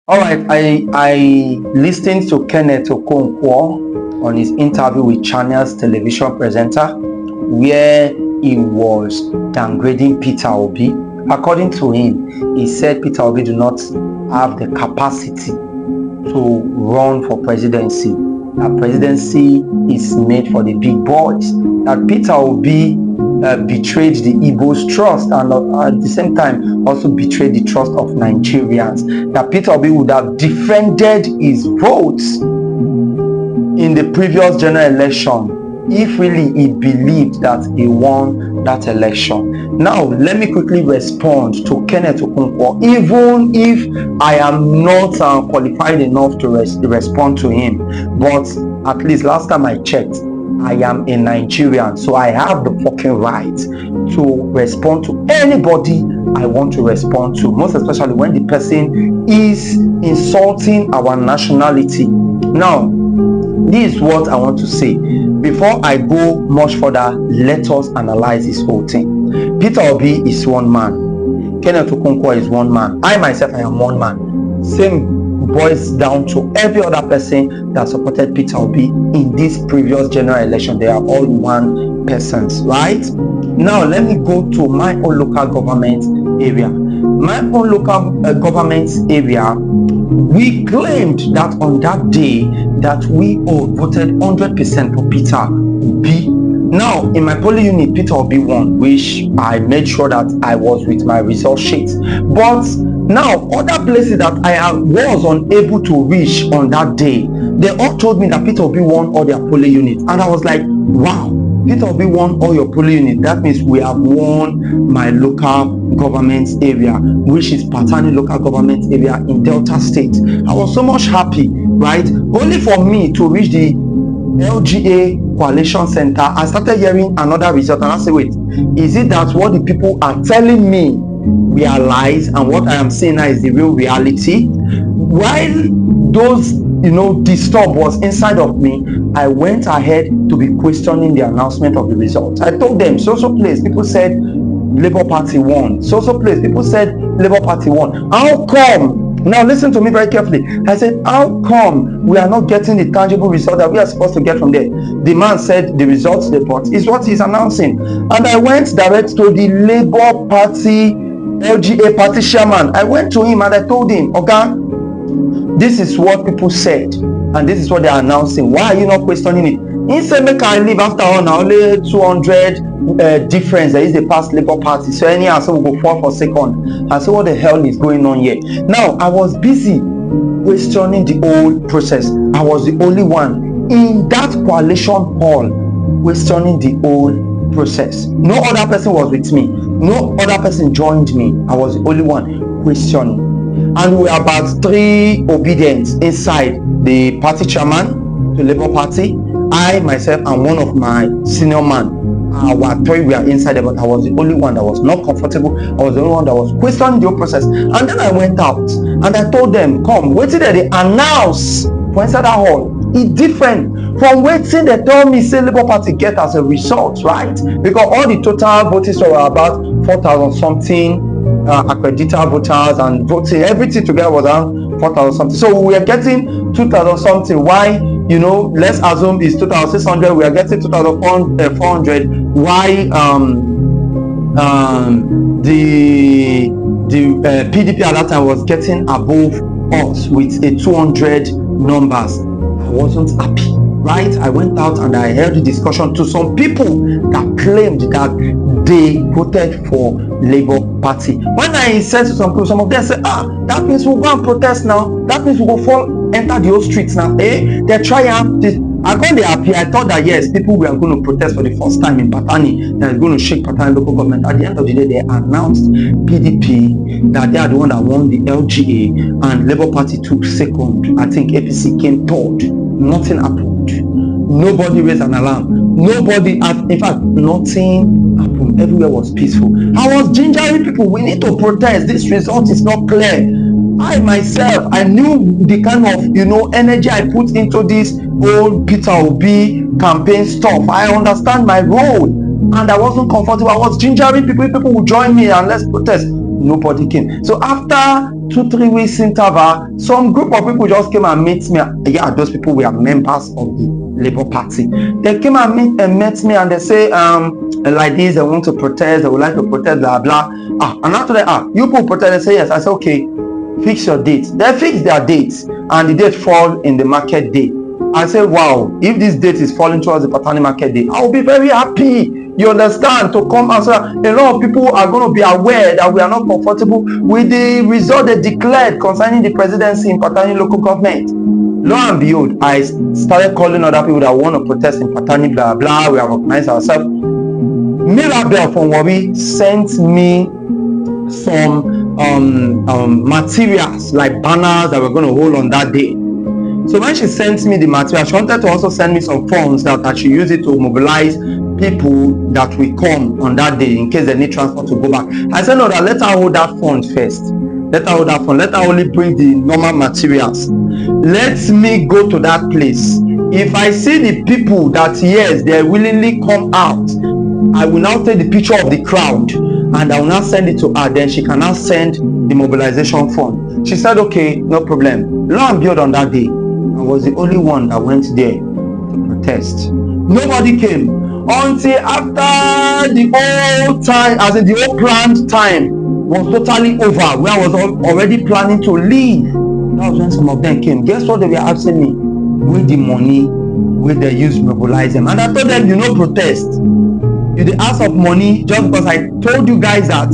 All right, I listened to Kenneth Okonkwo on his interview with Channel's television presenter, where he was downgrading Peter Obi. According to him, he said Peter Obi do not have the capacity to run for presidency. That presidency is made for the big boys. That Peter Obi betrayed the Igbo's trust, and at the same time also betrayed the trust of Nigerians. That Peter Obi would have defended his votes in the previous general election if really he believed that he won that election. Now, let me quickly respond to Kenneth Okonkwo, even if I am not qualified enough to respond to him. But at least last time I checked, I am a Nigerian, so I have the fucking right to respond to anybody I want to respond to, most especially when the person is insulting our nationality. Now, this is what I want to say. Before I go much further, let us analyze this whole thing. Peter Obi is one man. Kenneth Okonkwo is one man. I myself, I am one man. Same boils down to every other person that supported Peter Obi in this previous general election. They are all one persons, right? Now, let me go to my own local government area. My own local government area, we claimed that on that day that we all voted 100% for Peter Obi. Now, in my polling unit, Peter Obi won, which I made sure that I was with my result sheet. But now, other places that I was unable to reach on that day, they all told me that Peter Obi won all their polling units. And I was like, wow, Peter Obi won all your polling units. That means we have won my local government area, which is Patani local government area in Delta State. I was so much happy, right? Only for me to reach the LGA Coalition Center, I started hearing another result, and I said, wait, is it that what the people are telling me we are lies, and what I am saying now is the real reality? While those disturb was inside of me, I went ahead to be questioning the announcement of the results. I told them, so place people said Labour Party won, so place people said Labour Party won. How come? Now listen to me very carefully. I said, how come we are not getting the tangible result that we are supposed to get from there? The man said the results report is what he's announcing. And I went direct to the Labour Party LGA party chairman. I went to him and I told him, okay, this is what people said and this is what they are announcing. Why are you not questioning it? He said, make I leave after all now, only 200 difference. There is a past Labour Party. So anyhow, so we'll go fall for second. I said, what the hell is going on here? Now, I was busy questioning the whole process. I was the only one in that coalition hall questioning the whole process. No other person was with me. No other person joined me. I was the only one questioning. And we were about 3 obedience inside the party chairman, the Labour Party, I myself and one of my senior man. Our 3 were inside there, but I was the only one that was not comfortable. I was the only one that was questioning the whole process. And then I went out and I told them, come, waiting that they announce for inside that hall. It's different from waiting they tell me say Labour Party get as a result, right? Because all the total voters were about 4,000 something accredited voters, and voting everything together was around 4,000 something. So we are getting 2,000 something. Why? Let's assume it's 2,600. We are getting 2,400. Why? The PDP at that time was getting above us with a 200 numbers. I wasn't happy, right? I went out and I held the discussion to some people that claimed that they voted for Labour Party. When I said to some people, some of them said, that means we'll go and protest now. That means we'll go enter the old streets now. They're trying this. I got happy. I thought that yes, people were going to protest for the first time in Patani. They're going to shake Patani local government. At the end of the day, they announced PDP that they are the one that won the LGA, and Labour Party took second. I think APC came third. Nothing happened. Nobody raised an alarm. Nobody, in fact, nothing happened. Everywhere was peaceful. I was gingering people. We need to protest. This result is not clear. I myself, I knew the kind of energy I put into this whole Peter Obi campaign stuff. I understand my role, and I wasn't comfortable. I was gingering people. People would join me and let's protest. Nobody came. So after 2-3 weeks interval, some group of people just came and met me. Yeah, those people were members of the Labour Party. They came and met me, and they say, like this, they want to protest, they would like to protest, blah blah. And after that, you people protest. They say yes. I say okay, fix your date. They fix their dates, and the date fall in the market day. I say, wow, if this date is falling towards the Patani market day, I will be very happy. You understand? To come and say, a lot of people are going to be aware that we are not comfortable with the result they declared concerning the presidency in Patani local government. Lo and behold, I started calling other people that want to protest in Patani, blah blah. We have organized ourselves. Mirabel from Warri sent me some materials like banners that we're going to hold on that day. So when she sent me the material, she wanted to also send me some funds that I should use it to mobilize people that will come on that day in case they need transport to go back. I said, no, that let her hold that fund first. Let her hold that fund. Let her only bring the normal materials. Let me go to that place. If I see the people that, yes, they willingly come out, I will now take the picture of the crowd and I will now send it to her. Then she can now send the mobilization fund. She said, okay, no problem. Lo and behold, on that day, I was the only one that went there to protest. Nobody came until after the whole time, as in the whole planned time was totally over, where I was already planning to leave. That was when some of them came. Guess what they were asking me? Where the money, where they use to mobilize them? And I told them, you know, protest. You the ask of money just because I told you guys that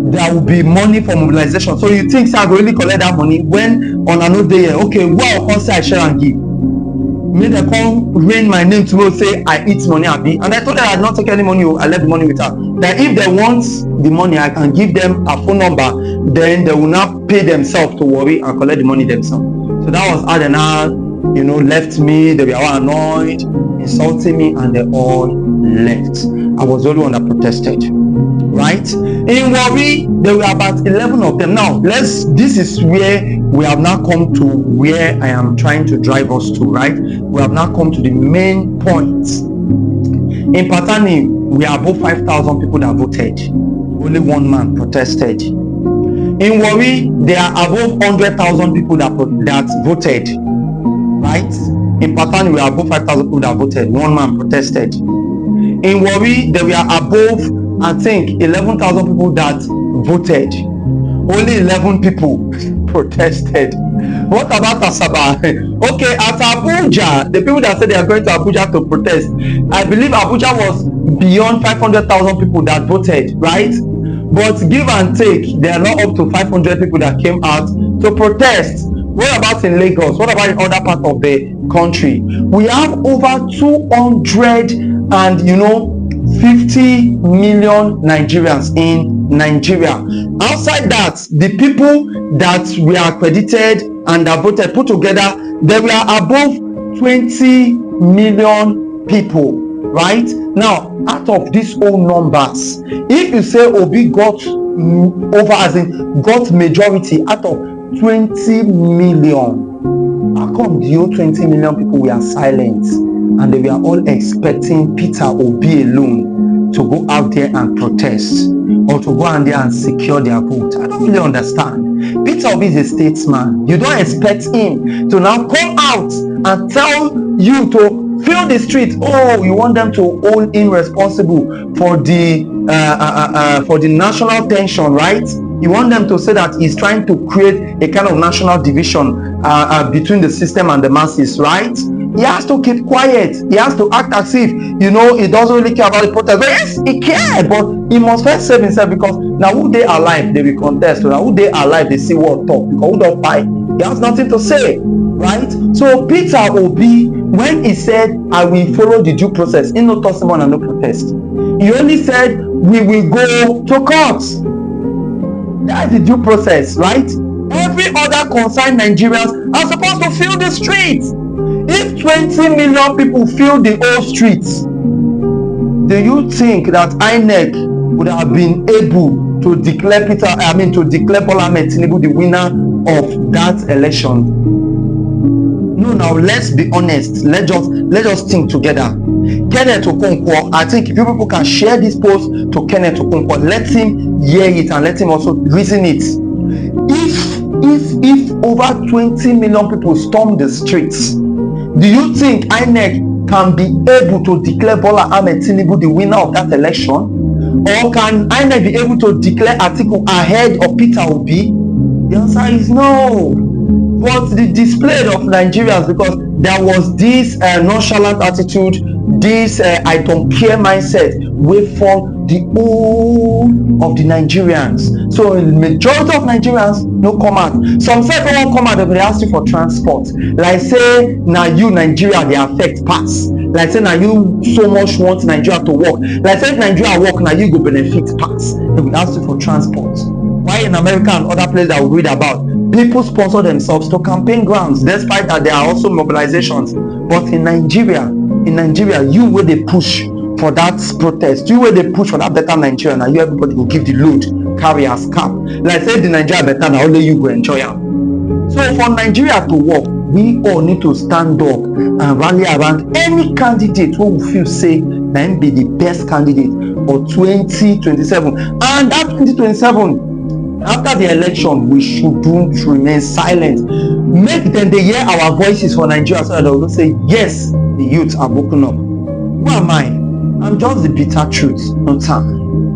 there will be money for mobilization. So you think, sir, I will really collect that money when on another day, okay, well, come say I share and give. May they come rain my name tomorrow, say I eat money, Abi. And I told them I did not take any money, I left the money with her. That if they want the money, I can give them a phone number, then they will not pay themselves to Warri and collect the money themselves. So that was how they now, you know, left me. They were all annoyed, insulting me, and they all left. I was the only one that protested. Right? In Warri, there were about 11 of them. Now, this is where we have now come to where I am trying to drive us to, right? We have now come to the main point. In Patani, we are above 5,000 people that voted. Only one man protested. In Warri, there are above 100,000 people that voted, right? In Patani, we are above 5,000 people that voted. One man protested. In Warri, there were above, I think, 11,000 people that voted. Only 11 people protested. What about Asaba? Okay, at Abuja, the people that said they are going to Abuja to protest, I believe Abuja was beyond 500,000 people that voted, right? But give and take, there are not up to 500 people that came out to protest. What about in Lagos? What about in other parts of the country? We have over 200 and, you know, 50 million Nigerians in Nigeria. Outside that, the people that were accredited and that voted put together, there were above 20 million people, right? Now, out of these whole numbers, if you say Obi got over, as in got majority out of 20 million, how come the whole 20 million people were silent and they were all expecting Peter Obi alone to go out there and protest or to go out there and secure their vote? I don't really understand. Peter Obi is a statesman. You don't expect him to now come out and tell you to fill the street. Oh, you want them to hold him responsible for the national tension, right? You want them to say that he's trying to create a kind of national division between the system and the masses, right? He has to keep quiet. He has to act as if, you know, he doesn't really care about the protest. But yes, he cares, but he must first save himself, because now who they alive, they will contest. So now who they alive, they see what talk. Because who don't fight, he has nothing to say, right? So Peter Obi, when he said, I will follow the due process, in no testimony and no protest, he only said, we will go to court. That's the due process, right? Every other concerned Nigerians are supposed to fill the streets. If 20 million people fill the whole streets, do you think that INEC would have been able to declare Bola Ahmed Tinubu the winner of that election? No, now let's be honest. Let us think together. Kenneth Okonkwo, I think if you people can share this post to Kenneth Okonkwo, let him hear it and let him also reason it. if over 20 million people storm the streets, do you think INEC can be able to declare Bola Ahmed Tinubu the winner of that election? Or can INEC be able to declare Atiku ahead of Peter Obi? The answer is no. But the display of Nigerians, because there was this nonchalant attitude, this I don't care mindset, way from the whole of the Nigerians. So the majority of Nigerians no come out. Some say they won't come out, they ask you for transport. Like say now you Nigeria they affect pass. Like say now you so much want Nigeria to work. Like say if Nigeria work now you go benefit pass. They will ask you for transport. Why in America and other places that we read about, people sponsor themselves to campaign grounds, despite that there are also mobilizations. But in Nigeria, you where they push for that protest, you where they push for that better Nigeria, and you everybody will give the load, carry as cap. Like say the Nigeria better, now only you go enjoy it. So for Nigeria to work, we all need to stand up and rally around any candidate who will feel say then be the best candidate for 2027. And that 2027. After the election, we shouldn't remain silent. Make them they hear our voices for Nigeria so that they will say, yes, the youth are woken up. Who am I? I'm just the bitter truth, no time.